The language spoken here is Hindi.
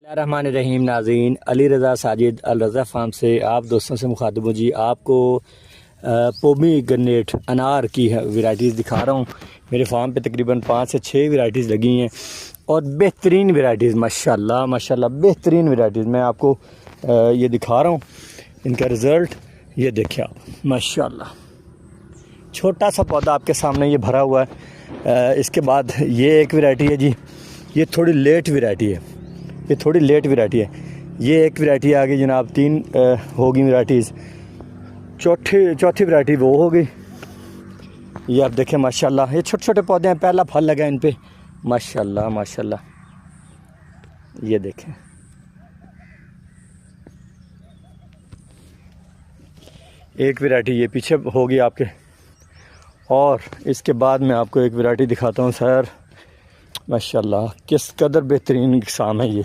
रहमान नाज़रीन, अली रज़ा साजिद अल रज़ा फार्म से आप दोस्तों से मुखातिब हूँ जी। आपको पोमीग्रेनेट अनार की वैराइटीज़ दिखा रहा हूँ। मेरे फार्म पे तकरीबन 5 से 6 वैराइटीज़ लगी हैं और बेहतरीन वैराइटीज़, माशाल्लाह माशाल्लाह बेहतरीन वैराइटीज़ मैं आपको ये दिखा रहा हूँ। इनका रिज़ल्ट ये देखिए आप, माशाल्लाह छोटा सा पौधा आपके सामने ये भरा हुआ है। इसके बाद ये एक वैराइटी है जी, ये थोड़ी लेट वैराइटी है, ये थोड़ी लेट वैराइटी है। ये एक वैराइटी आ गई जनाब, 3 होगी वैराइटीज़। चौथी वैराइटी वो होगी। ये आप देखें माशाल्लाह, ये छोटे छोटे पौधे हैं, पहला फल लगा इन पे, माशाल्लाह माशाल्लाह। ये देखें, एक वैराइटी ये पीछे होगी आपके। और इसके बाद मैं आपको एक वैराइटी दिखाता हूँ सर, माशाल्लाह किस कदर बेहतरीन किस्म है ये।